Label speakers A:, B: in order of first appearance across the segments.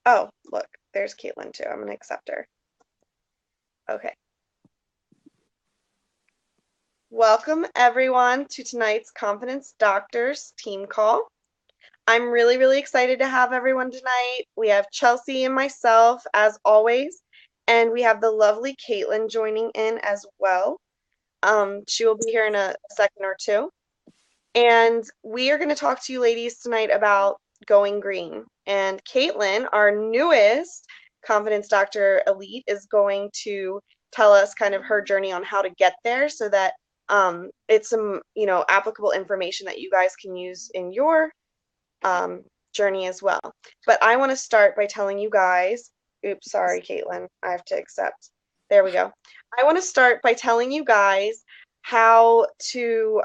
A: Oh, look, there's Caitlin too. I'm gonna accept her. Okay. Welcome everyone to tonight's Confidence Doctors team call. I'm really, really excited to have everyone tonight. We have Chelsea and myself as always, and we have the lovely Caitlin joining in as well. She will be here in a second or two. And we are going to talk to you ladies tonight about going green. And Caitlin, our newest Confidence Doctor Elite, is going to tell us kind of her journey on how to get there so that it's some, applicable information that you guys can use in your journey as well. But I want to start by telling you guys, oops, sorry, Caitlin, I have to accept. There we go. I want to start by telling you guys how to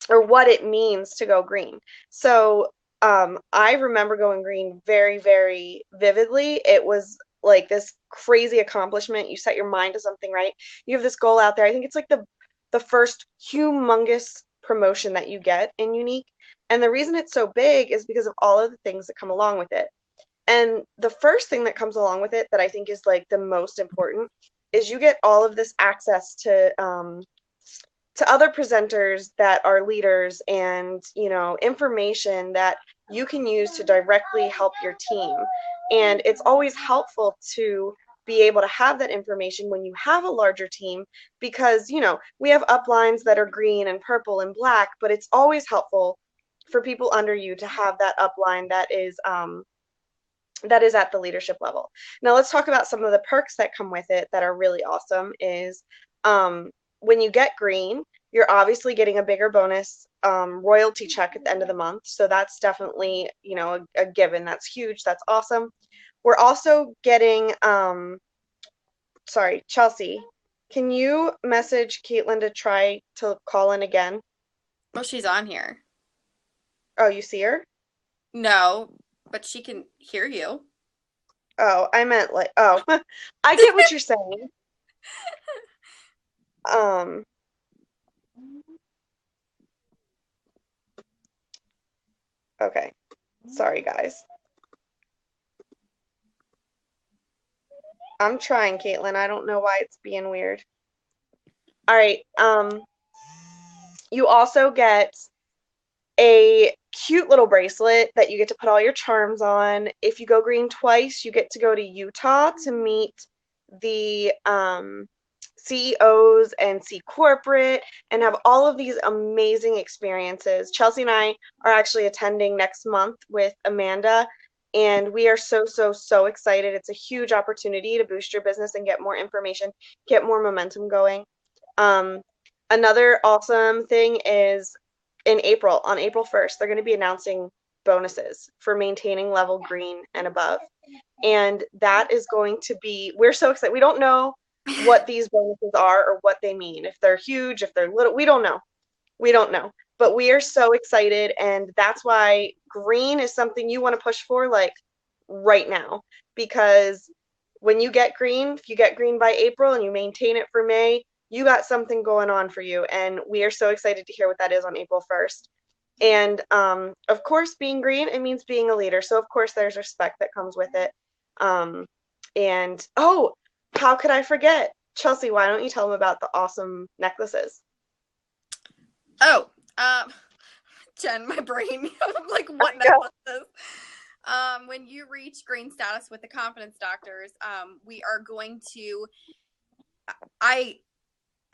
A: or what it means to go green. So I remember going green very, very vividly. It was like this crazy accomplishment. You set your mind to something, right? You have this goal out there. I think it's like the first humongous promotion that you get in Unique. And the reason it's so big is because of all of the things that come along with it. And the first thing that comes along with it that I think is like the most important is you get all of this access to other presenters that are leaders and information that you can use to directly help your team. And it's always helpful to be able to have that information when you have a larger team because we have uplines that are green and purple and black, but it's always helpful for people under you to have that upline that is at the leadership level. Now let's talk about some of the perks that come with it that are really awesome is when you get green, you're obviously getting a bigger bonus royalty check at the end of the month. So that's definitely, a given. That's huge. That's awesome. We're also getting, sorry, Chelsea, can you message Caitlin to try to call in again?
B: Well, she's on here.
A: Oh, you see her?
B: No, but she can hear you.
A: Oh, I meant like, oh, I get what you're saying. Um, okay. Sorry, guys. I'm trying, Caitlin. I don't know why it's being weird. All right. You also get a cute little bracelet that you get to put all your charms on. If you go green twice, you get to go to Utah to meet the CEOs and see corporate and have all of these amazing experiences. Chelsea and I are actually attending next month with Amanda, and we are so, so, so excited. It's a huge opportunity to boost your business and get more information, get more momentum going. Um, Another awesome thing is in April, on April 1st, they're going to be announcing bonuses for maintaining level green and above. And that is going to be, we're so excited. We don't know what these bonuses are or what they mean. If they're huge, if they're little, we don't know. We don't know. But we are so excited. And that's why green is something you want to push for like right now. Because when you get green, if you get green by April and you maintain it for May, you got something going on for you. And we are so excited to hear what that is on April 1st. And of course, being green, it means being a leader. So, of course, there's respect that comes with it. Um, and oh, how could I forget? Chelsea, why don't you tell them about the awesome necklaces?
B: Oh, Jen, my brain. I'm like, what
A: Yeah.
B: necklaces? When you reach green status with the confidence doctors, we are going to. I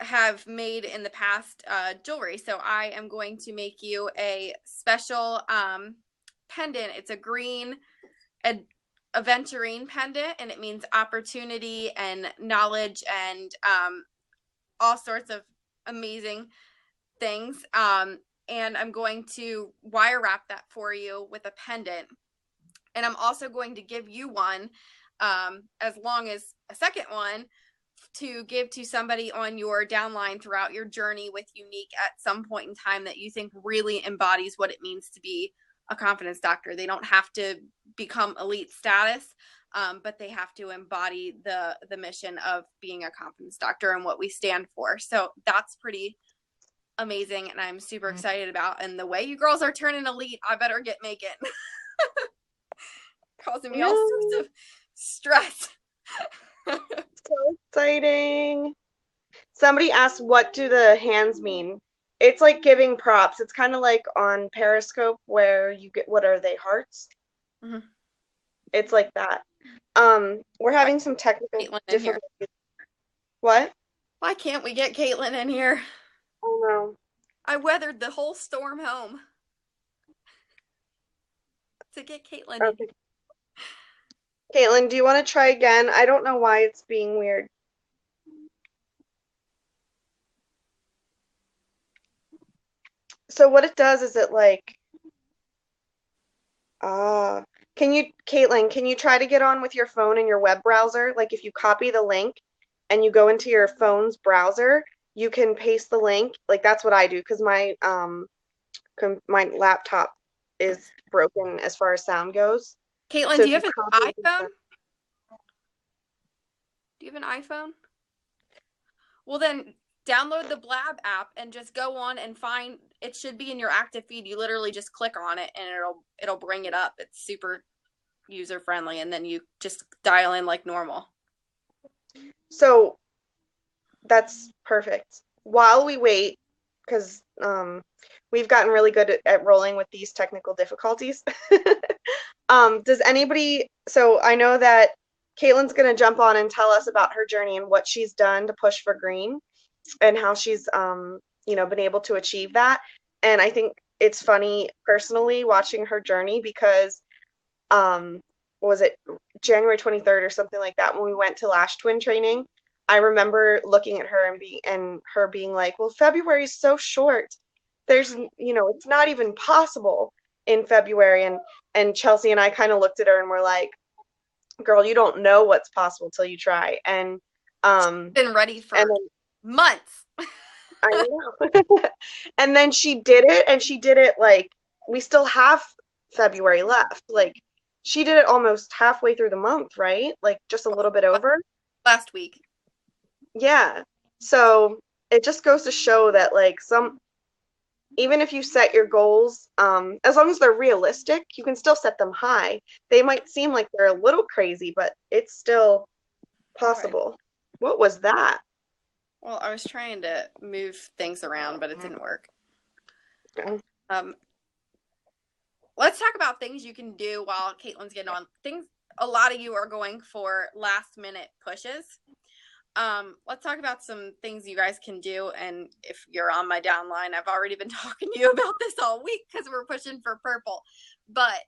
B: have made in the past jewelry, so I am going to make you a special pendant. It's a green aventurine pendant, and it means opportunity and knowledge and all sorts of amazing things. And I'm going to wire wrap that for you with a pendant. And I'm also going to give you one, as long as a second one, to give to somebody on your downline throughout your journey with Unique at some point in time that you think really embodies what it means to be a confidence doctor. They don't have to become elite status, but they have to embody the mission of being a confidence doctor and what we stand for. So that's pretty amazing, and I'm super excited about. And the way you girls are turning elite, I better get making. causing me all sorts
A: No,
B: of stress.
A: so exciting. Somebody asked, what do the hands mean? It's like giving props. It's kind of like on Periscope where you get, what are they, hearts?
B: Mhm.
A: It's like that. We're
B: Why
A: having some technical
B: can't Caitlin in here?
A: difficulties. What?
B: Why can't we get Caitlin in here?
A: Oh no.
B: I weathered the whole storm home to get Caitlin in.
A: Okay. Caitlin, do you want to try again? I don't know why it's being weird. So what it does is it like, ah, Caitlin, can you try to get on with your phone and your web browser? Like if you copy the link and you go into your phone's browser, you can paste the link. Like that's what I do because my laptop is broken as far as sound goes.
B: Caitlin,
A: So
B: do
A: if
B: you
A: you
B: have an
A: copy
B: iPhone?
A: the,
B: Do you have an iPhone? Well, then download the Blab app and just go on and find it should be in your active feed. You literally just click on it and it'll bring it up. It's super user friendly and then you just dial in like normal.
A: so that's perfect. While we wait, because we've gotten really good at rolling with these technical difficulties. Does anybody, so I know that Caitlin's going to jump on and tell us about her journey and what she's done to push for green and how she's, been able to achieve that. And I think it's funny personally watching her journey because, um, was it January 23rd or something like that when we went to Lash Twin training? I remember looking at her and her being like, "Well, February is so short. It's not even possible in February." And Chelsea and I kind of looked at her and we're like, "Girl, you don't know what's possible till you try."
B: Been ready
A: And
B: for
A: then
B: months.
A: I know. And then she did it and she did it like we still have February left. Like she did it almost halfway through the month, right? Like just a little bit over.
B: Last week.
A: Yeah. So it just goes to show that like even if you set your goals, as long as they're realistic, you can still set them high. They might seem like they're a little crazy, but it's still
B: Right.
A: possible. What was that?
B: Well, I was trying to move things around, but it didn't work.
A: Oh,
B: Um, let's talk about things you can do while Caitlin's getting on. Things a lot of you are going for last minute pushes. Let's talk about some things you guys can do. And if you're on my downline, I've already been talking to you about this all week because we're pushing for purple. But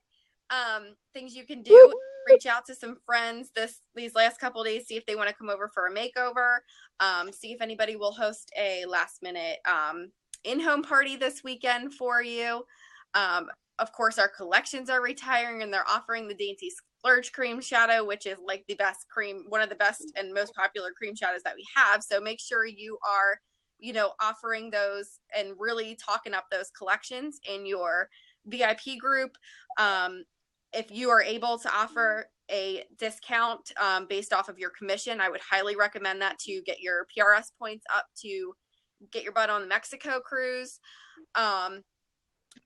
B: things you can do, reach out to some friends these last couple of days, see if they want to come over for a makeover. See if anybody will host a last minute in-home party this weekend for you. Of course, our collections are retiring and they're offering the Dainty Splurge cream shadow, which is like the best cream, one of the best and most popular cream shadows that we have. So make sure you are, offering those and really talking up those collections in your VIP group. If you are able to offer a discount based off of your commission, I would highly recommend that to get your PRS points up to get your butt on the Mexico cruise.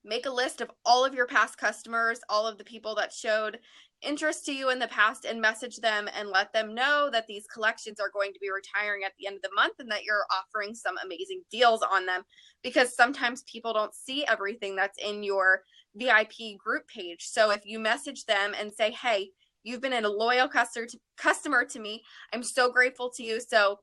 B: Make a list of all of your past customers, all of the people that showed interest to you in the past, and message them and let them know that these collections are going to be retiring at the end of the month and that you're offering some amazing deals on them, because sometimes people don't see everything that's in your VIP group page. So if you message them and say, "Hey, you've been a loyal customer to me. I'm so grateful to you. So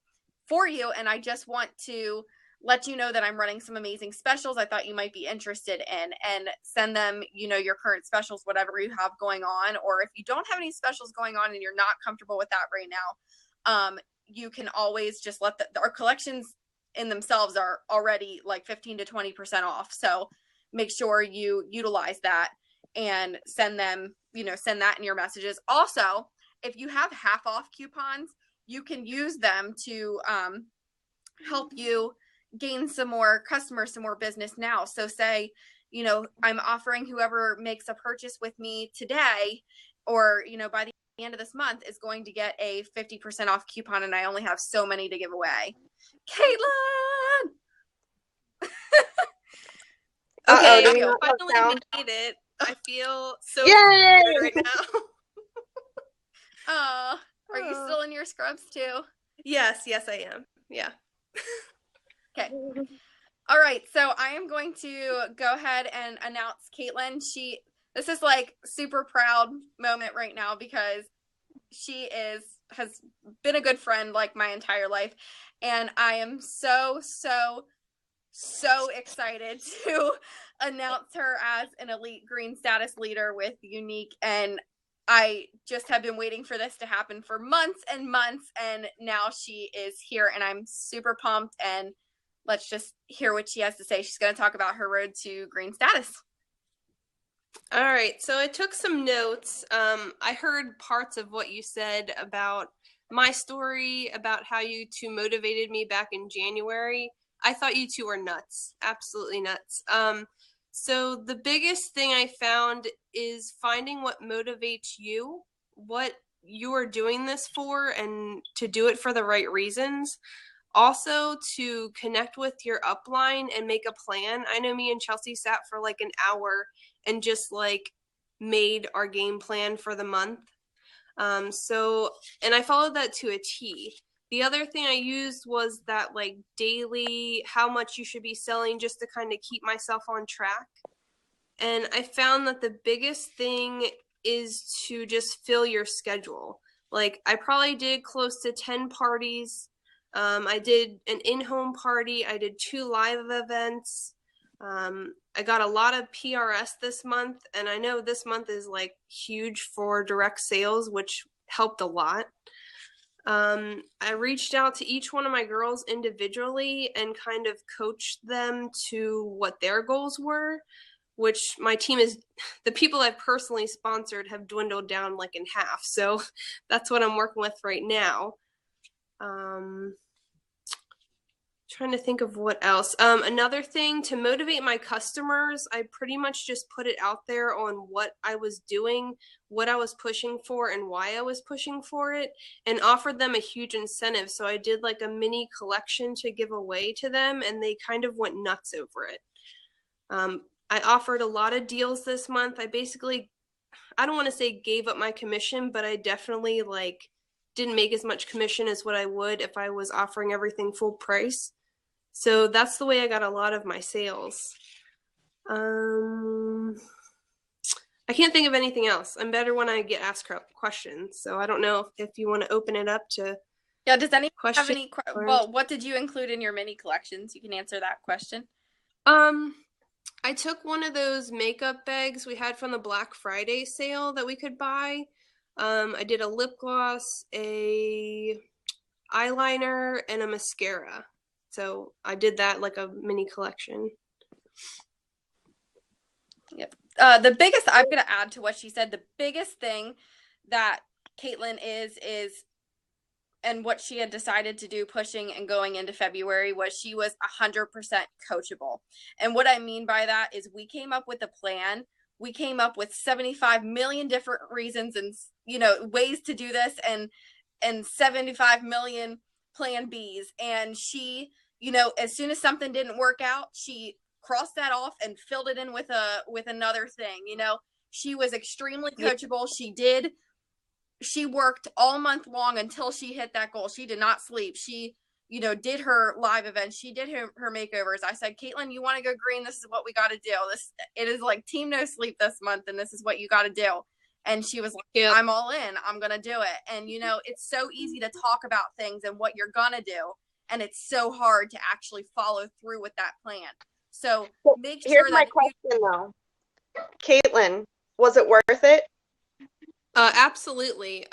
B: for you, and I just want to let you know that I'm running some amazing specials I thought you might be interested in," and send them, your current specials, whatever you have going on. Or if you don't have any specials going on and you're not comfortable with that right now, you can always just let our collections in themselves are already like 15 to 20% off. So make sure you utilize that and send them, send that in your messages. Also, if you have half off coupons, you can use them to help you gain some more customers, some more business now. So say, I'm offering whoever makes a purchase with me today, or, by the end of this month is going to get a 50% off coupon and I only have so many to give away. Caitlin!
A: uh-oh,
B: Okay,
A: do
B: I
A: we not have
B: finally
A: sound?
B: made it. I feel so
A: Yay!
B: good right now. Oh, are you
C: Oh.
B: still in your scrubs too?
C: Yes, I am. Yeah.
B: Okay. All right, so I am going to go ahead and announce Katlyn. This is like super proud moment right now because has been a good friend like my entire life, and I am so excited to announce her as an elite green status leader with Unique. And I just have been waiting for this to happen for months and months, and now she is here, and I'm super pumped. And let's just hear what she has to say. She's going to talk about her road to green status.
C: All right, so I took some notes. I heard parts of what you said about my story, about how you two motivated me back in January. I thought you two were nuts, absolutely nuts. So the biggest thing I found is finding what motivates you, what you are doing this for, and to do it for the right reasons. Also, to connect with your upline and make a plan. I know me and Chelsea sat for like an hour and just like made our game plan for the month. And I followed that to a T. The other thing I used was that like daily, how much you should be selling, just to kind of keep myself on track. And I found that the biggest thing is to just fill your schedule. Like I probably did close to 10 parties. I did an in-home party. I did 2 live events. I got a lot of PRS this month, and I know this month is like huge for direct sales, which helped a lot. I reached out to each one of my girls individually and kind of coached them to what their goals were, which my team is, the people I've personally sponsored have dwindled down like in half. So that's what I'm working with right now. Trying to think of what else. Another thing to motivate my customers, I pretty much just put it out there on what I was doing, what I was pushing for, and why I was pushing for it, and offered them a huge incentive. So I did like a mini collection to give away to them, and they kind of went nuts over it. I offered a lot of deals this month. I don't want to say gave up my commission, but I definitely like didn't make as much commission as what I would if I was offering everything full price. So that's the way I got a lot of my sales. I can't think of anything else. I'm better when I get asked questions. So I don't know if you want to open it up to
B: Does anyone
C: questions.
B: have any well, what did you include in your mini collections? You can answer that question.
C: I took one of those makeup bags we had from the Black Friday sale that we could buy. I did a lip gloss, a eyeliner, and a mascara. So I did that like a mini collection.
B: Yep. The biggest, I'm going to add to what she said, the biggest thing that Katlyn is, and what she had decided to do pushing and going into February was she was 100% coachable. And what I mean by that is we came up with a plan. We came up with 75 million different reasons and, ways to do this, and 75 million plan Bs. And she, as soon as something didn't work out, she crossed that off and filled it in with another thing. She was extremely coachable. She worked all month long until she hit that goal. She did not sleep. She, did her live events. She did her makeovers. I said, Katlyn, you want to go green? This is what we got to do. It is like Team No Sleep this month, and this is what you got to do. And she was like, I'm all in. I'm going to do it. And, it's so easy to talk about things and what you're going to do. And it's so hard to actually follow through with that plan. So make sure
A: Here's my question though. Katlyn, was it worth it?
C: Absolutely.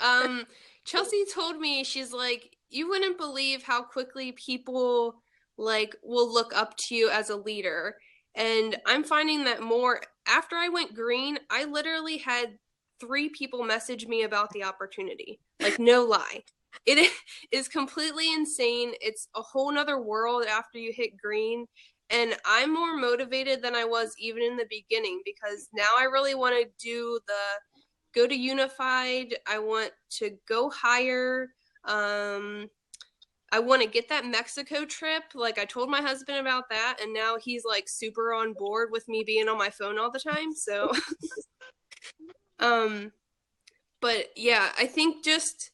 C: Chelsea told me, she's like, you wouldn't believe how quickly people like will look up to you as a leader. And I'm finding that more after I went green, I literally had 3 people message me about the opportunity. Like, no lie. It is completely insane. It's a whole nother world after you hit green. And I'm more motivated than I was even in the beginning, because now I really want to go to Unified. I want to go higher. I want to get that Mexico trip. Like, I told my husband about that, and now he's like super on board with me being on my phone all the time. So, But yeah, I think just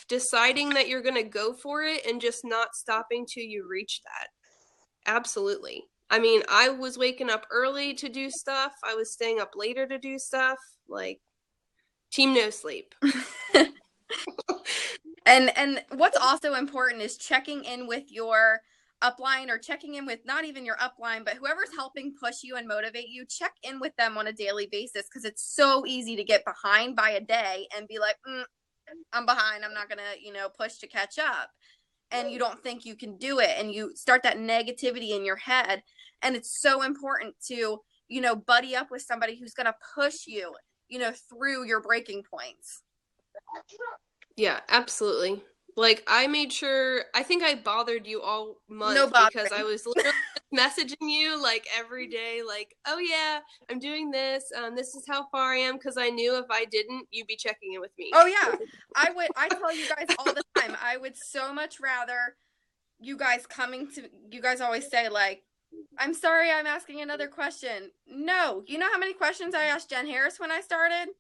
C: deciding that you're going to go for it and just not stopping till you reach that. Absolutely. I mean, I was waking up early to do stuff. I was staying up later to do stuff. Like, team no sleep.
B: And what's also important is checking in with your upline, or checking in with not even your upline, but whoever's helping push you and motivate you. Check in with them on a daily basis, because it's so easy to get behind by a day and be like, I'm behind, I'm not gonna push to catch up, and you don't think you can do it, and you start that negativity in your head. And it's so important to buddy up with somebody who's gonna push you through your breaking points.
C: Yeah, absolutely. Like, I made sure, I think I bothered you all month
B: No
C: because
B: bothering.
C: I was literally messaging you like every day, like, oh yeah, I'm doing this. This is how far I am, because I knew if I didn't, you'd be checking in with me.
B: Oh yeah, I tell you guys all the time, I would so much rather you guys you guys always say like, I'm sorry, I'm asking another question. No, you know how many questions I asked Jen Harris when I started?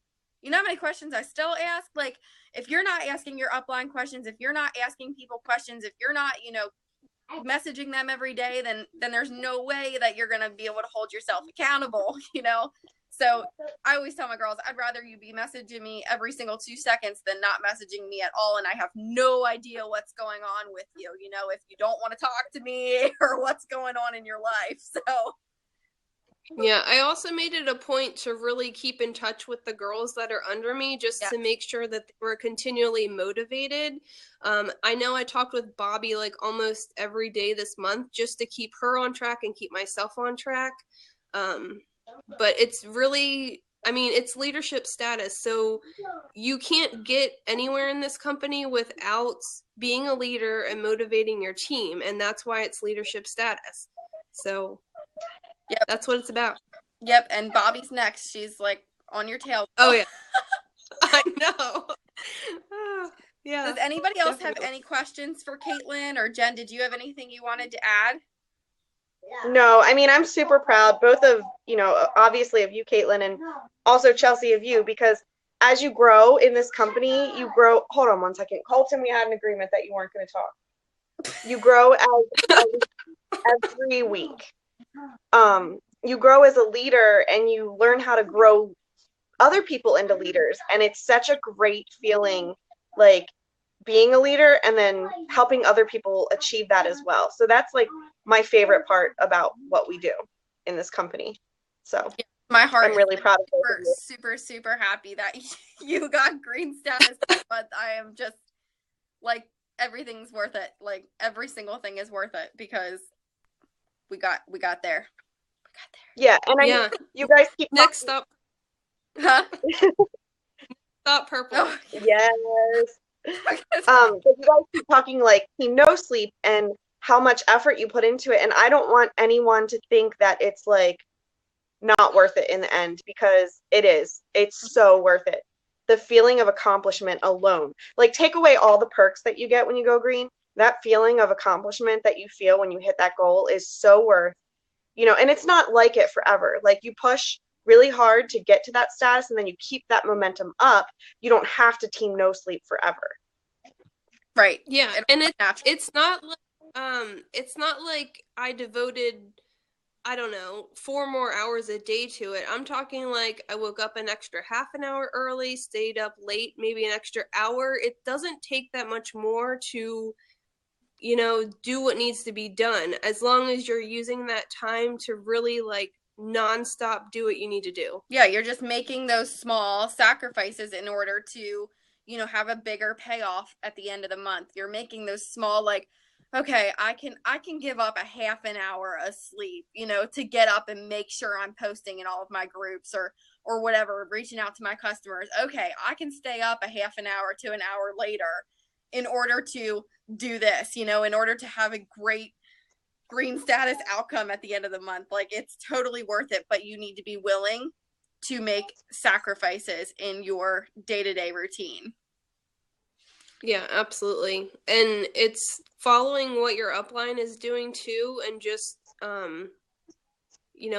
B: You know how many questions I still ask? Like, if you're not asking your upline questions, if you're not asking people questions, if you're not, messaging them every day, then there's no way that you're going to be able to hold yourself accountable, So I always tell my girls, I'd rather you be messaging me every single 2 seconds than not messaging me at all, and I have no idea what's going on with you, if you don't want to talk to me or what's going on in your life. So
C: yeah, I also made it a point to really keep in touch with the girls that are under me, just to make sure that they were continually motivated. I know I talked with Bobby like almost every day this month, just to keep her on track and keep myself on track. But it's really, I mean, it's leadership status. So you can't get anywhere in this company without being a leader and motivating your team. And that's why it's leadership status. So
B: yep,
C: that's what it's about.
B: Yep. And Bobby's next. She's like on your tail.
C: Oh yeah. I know. Yeah.
B: Does anybody else
C: definitely.
B: have any questions for Katlyn or Jen? Did you have anything you wanted to add?
A: No, I mean, I'm super proud, both of, obviously of you, Katlyn, and also Chelsea, of you, because as you grow in this company, you grow. Hold on one second. Colton, we had an agreement that you weren't going to talk. You grow as every week. You grow as a leader, and you learn how to grow other people into leaders. And it's such a great feeling, like being a leader and then helping other people achieve that as well. So that's like my favorite part about what we do in this company. So
B: my heart,
A: I'm really proud of
B: you. Super, super happy that you got green status, but I am just like, everything's worth it. Like, every single thing is worth it, because we got there.
A: Yeah, and you guys keep
C: next up.
B: Huh?
C: Stop purple.
A: Oh, yes. But you guys keep talking like Team No Sleep and how much effort you put into it, and I don't want anyone to think that it's like not worth it in the end, because it is. It's so worth it. The feeling of accomplishment alone, like, take away all the perks that you get when you go green, that feeling of accomplishment that you feel when you hit that goal is so worth, and it's not like it forever. Like, you push really hard to get to that status, and then you keep that momentum up. You don't have to Team No Sleep forever.
B: Right.
C: Yeah, and it's not like I devoted, I don't know, 4 more hours a day to it. I'm talking like I woke up an extra half an hour early, stayed up late, maybe an extra hour. It doesn't take that much more to, do what needs to be done, as long as you're using that time to really like nonstop do what you need to do.
B: Yeah, you're just making those small sacrifices in order to, have a bigger payoff at the end of the month. You're making those small, like, okay, I can give up a half an hour of sleep, to get up and make sure I'm posting in all of my groups or whatever, reaching out to my customers. Okay, I can stay up a half an hour to an hour later in order to do this, in order to have a great green status outcome at the end of the month. Like, it's totally worth it, but you need to be willing to make sacrifices in your day-to-day routine.
C: Yeah, absolutely. And it's following what your upline is doing too, and just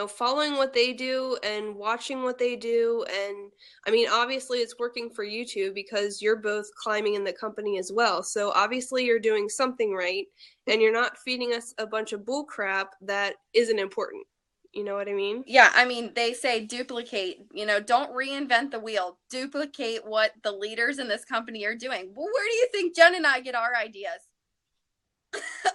C: following what they do and watching what they do. And I mean, obviously it's working for you two because you're both climbing in the company as well. So obviously you're doing something right, and you're not feeding us a bunch of bull crap that isn't important. You know what I mean?
B: Yeah, I mean, they say duplicate, don't reinvent the wheel. Duplicate what the leaders in this company are doing. Well, where do you think Jen and I get our ideas?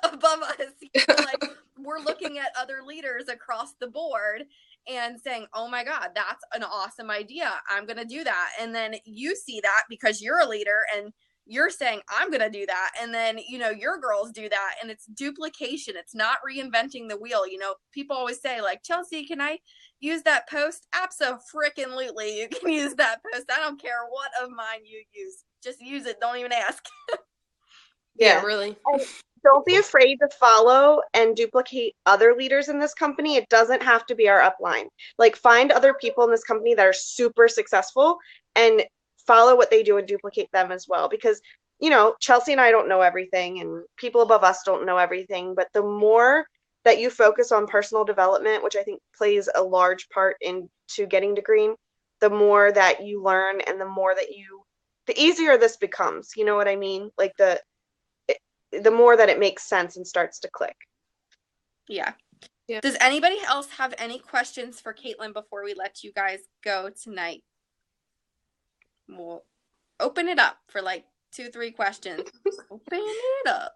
B: Above us. Like, we're looking at other leaders across the board and saying, oh my God, that's an awesome idea. I'm going to do that. And then you see that because you're a leader and you're saying, I'm going to do that. And then, your girls do that. And it's duplication. It's not reinventing the wheel. People always say, like, Chelsea, can I use that post? Abso-frickin-lutely. You can use that post. I don't care what of mine you use. Just use it. Don't even ask.
C: Yeah, really.
A: Don't be afraid to follow and duplicate other leaders in this company. It doesn't have to be our upline. Like, find other people in this company that are super successful and follow what they do and duplicate them as well. Because, Chelsea and I don't know everything, and people above us don't know everything. But the more that you focus on personal development, which I think plays a large part into getting to green, the more that you learn and the easier this becomes. You know what I mean? Like, the more that it makes sense and starts to click.
B: Yeah. Does anybody else have any questions for Katlyn before we let you guys go tonight? We'll open it up for like 2-3 questions. Open it up.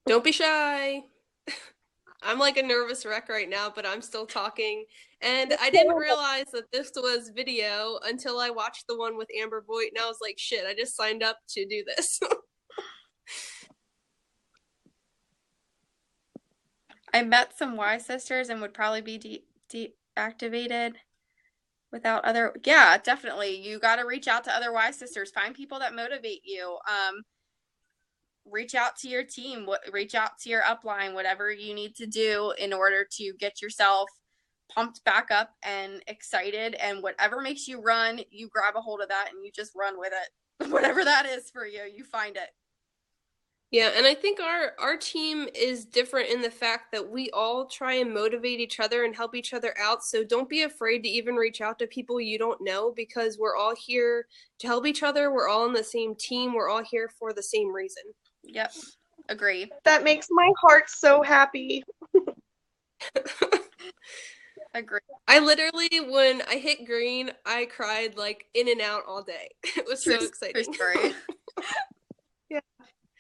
C: Don't be shy. I'm like a nervous wreck right now, but I'm still talking. And I didn't realize that this was video until I watched the one with Amber Voigt, and I was like, shit, I just signed up to do this.
B: I met some Y sisters and would probably be deactivated without other. Yeah, definitely. You got to reach out to other Y sisters. Find people that motivate you. Reach out to your team. Reach out to your upline. Whatever you need to do in order to get yourself pumped back up and excited. And whatever makes you run, you grab a hold of that and you just run with it. Whatever that is for you, you find it.
C: Yeah, and I think our team is different in the fact that we all try and motivate each other and help each other out. So don't be afraid to even reach out to people you don't know, because we're all here to help each other. We're all on the same team. We're all here for the same reason.
B: Yep. Agree.
A: That makes my heart so happy.
B: Agree.
C: I literally, when I hit green, I cried like in and out all day. It was so exciting.
B: True story.
C: Yeah.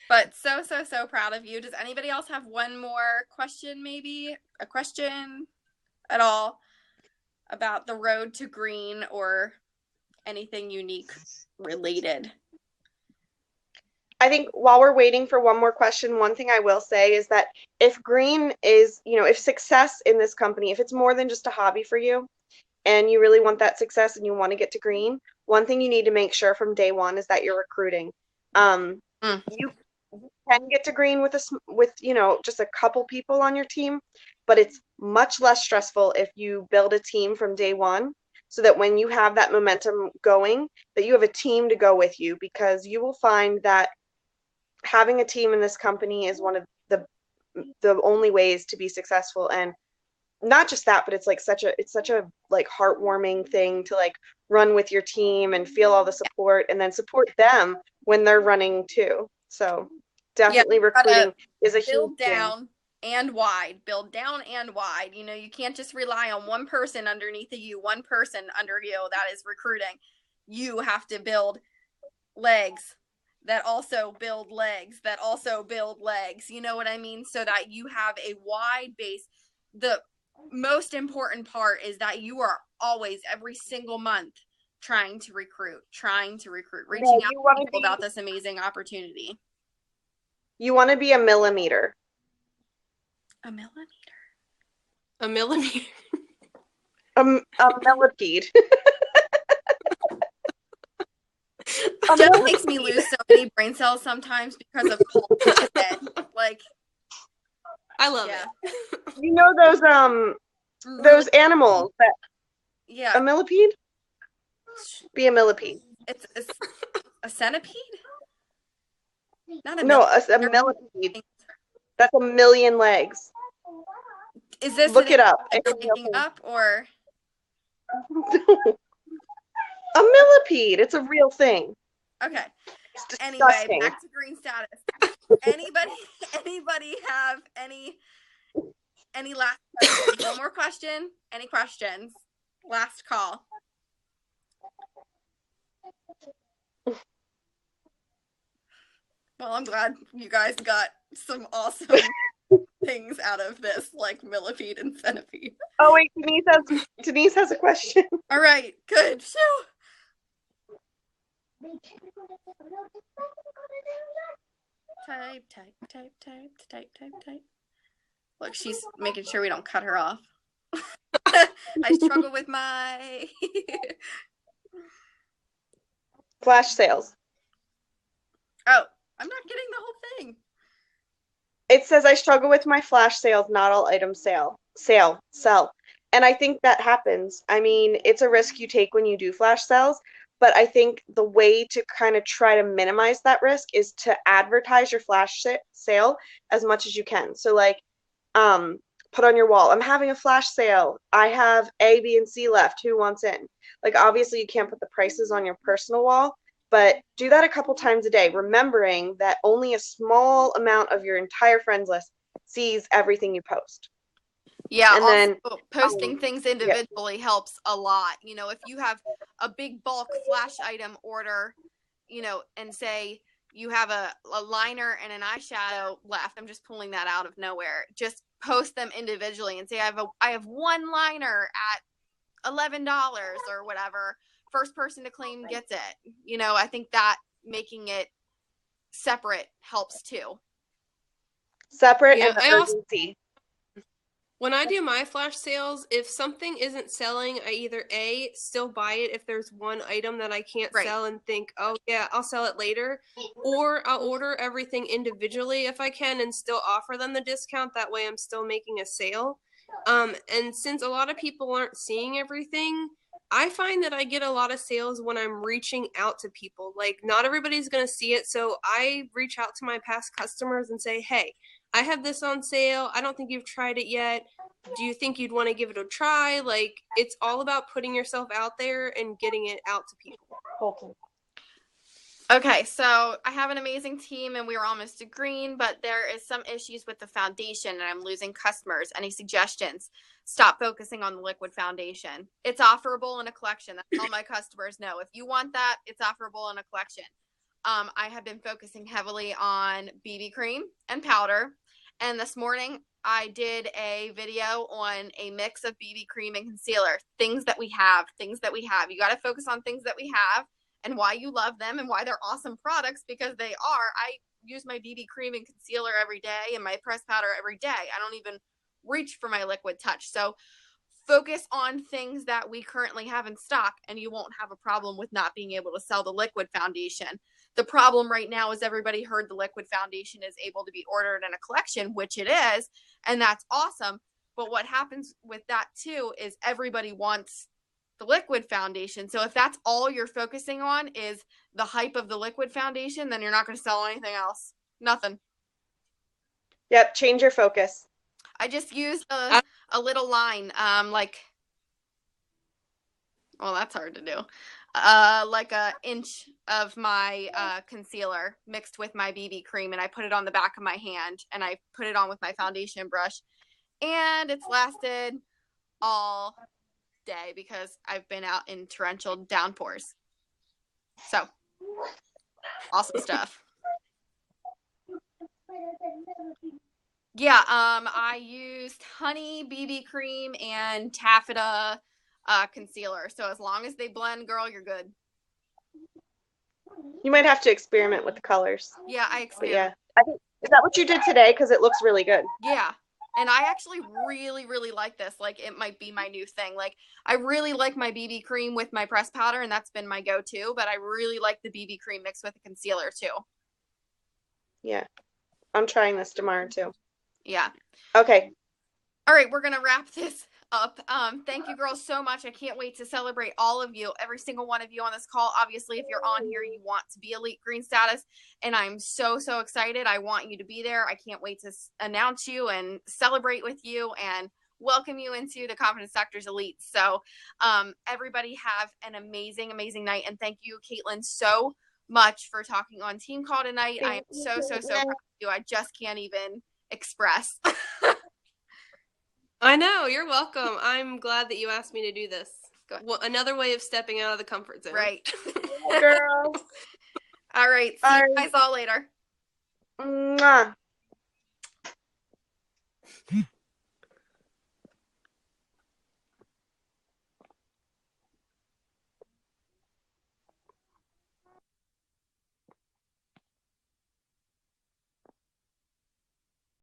B: But so proud of you. Does anybody else have one more question, maybe? A question at all about the road to green or anything unique related?
A: I think while we're waiting for one more question, one thing I will say is that if green is, if success in this company, if it's more than just a hobby for you and you really want that success and you want to get to green, one thing you need to make sure from day one is that you're recruiting. You can get to green with just a couple people on your team, but it's much less stressful if you build a team from day one, so that when you have that momentum going, that you have a team to go with you, because you will find that having a team in this company is one of the only ways to be successful. And not just that, but it's such a like heartwarming thing to like run with your team and feel all the support and then support them when they're running too. So definitely recruiting is a huge
B: build down and wide. You can't just rely on one person underneath you, one person under you that is recruiting. You have to build legs that also build legs that also build legs. You know what I mean? So that you have a wide base. The most important part is that you are always, every single month, trying to recruit, reaching out to people about this amazing opportunity.
A: You want to be a millimeter.
B: A millimeter?
C: A millimeter?
A: A millipede.
B: Jeff makes me lose so many brain cells sometimes because of pulse. Like,
C: I love it.
A: You know those animals that a millipede? Be a millipede.
B: It's a centipede? Not a
A: millipede. That's a million legs.
B: Is this
A: Look it up.
B: like
A: It's a real
B: making up or?
A: thing. A millipede. It's a real thing.
B: Okay.
A: It's
B: Anyway,
A: disgusting.
B: back to green status. Anybody have any last questions? One more question. Any questions? Last call. Well, I'm glad you guys got some awesome things out of this, like millipede and centipede.
A: Oh wait, Denise has a question.
B: All right, good. Shoo. Type. Look, she's making sure we don't cut her off. I struggle with my
A: Flash sales.
B: Oh, I'm not getting the whole thing.
A: It says I struggle with my flash sales, not all items sell. And I think that happens. I mean, it's a risk you take when you do flash sales, but I think the way to kind of try to minimize that risk is to advertise your flash sale as much as you can. So like put on your wall, I'm having a flash sale. I have A, B, and C left. Who wants in? Like obviously you can't put the prices on your personal wall, but do that a couple times a day, remembering that only a small amount of your entire friends list sees everything you post.
B: Yeah,
A: and
B: also
A: then
B: posting things individually helps a lot. You know, if you have a big bulk flash item order, you know, and say you have a liner and an eyeshadow left, I'm just pulling that out of nowhere. Just post them individually and say I have one liner at $11 or whatever. First person to claim gets it. You know, I think that making it separate helps too.
A: Separate
C: Yeah,
A: and the urgency.
C: When I do my flash sales, if something isn't selling, I either A, still buy it if there's one item that I can't sell and think, oh yeah, I'll sell it later, or I'll order everything individually if I can and still offer them the discount. That way I'm still making a sale. And since a lot of people aren't seeing everything, I find that I get a lot of sales when I'm reaching out to people. Like, not everybody's going to see it, so I reach out to my past customers and say, hey, I have this on sale. I don't think you've tried it yet. Do you think you'd want to give it a try? Like, it's all about putting yourself out there and getting it out to people.
B: Okay, so I have an amazing team and we are almost agreeing, but there is some issues with the foundation and I'm losing customers. Any suggestions? Stop focusing on the liquid foundation. It's offerable in a collection. That's all my customers know. If you want that, it's offerable in a collection. I have been focusing heavily on BB cream and powder. And this morning I did a video on a mix of BB cream and concealer. Things that we have. You got to focus on things that we have and why you love them and why they're awesome products, because they are. I use my BB cream and concealer every day and my pressed powder every day. I don't even reach for my liquid touch. So focus on things that we currently have in stock and you won't have a problem with not being able to sell the liquid foundation. The problem right now is everybody heard the liquid foundation is able to be ordered in a collection, which it is, and that's awesome. But what happens with that too is everybody wants the liquid foundation. So if that's all you're focusing on is the hype of the liquid foundation, then you're not going to sell anything else. Nothing.
A: Yep, change your focus.
B: I just used a little line, well, that's hard to do. Like an inch of my concealer mixed with my BB cream, and I put it on the back of my hand, and I put it on with my foundation brush, and it's lasted all day because I've been out in torrential downpours. So, awesome stuff. Yeah, I used honey, BB cream, and taffeta concealer. So as long as they blend, girl, you're good.
A: You might have to experiment with the colors.
B: Yeah, I experiment.
A: Yeah, I think, is that what you did today? Because it looks really good.
B: Yeah, and I actually really, really like this. Like, it might be my new thing. Like, I really like my BB cream with my pressed powder, and that's been my go-to. But I really like the BB cream mixed with the concealer too.
A: Yeah, I'm trying this tomorrow too.
B: Yeah.
A: Okay.
B: All right, we're gonna wrap this up. Thank you girls so much. I can't wait to celebrate all of you, every single one of you on this call. Obviously, if you're on here, you want to be elite green status, and I'm so excited. I want you to be there. I can't wait to announce you and celebrate with you, and welcome you into the Confidence Doctors Elite. So everybody have an amazing, amazing night. And thank you, Katlyn, so much for talking on team call tonight. I am so proud of you. I just can't even express.
C: I know, you're welcome. I'm glad that you asked me to do this.
B: Good.
C: Another way of stepping out of the comfort zone.
B: Right.
A: Girl.
B: All right. See you guys all later.
A: Mwah.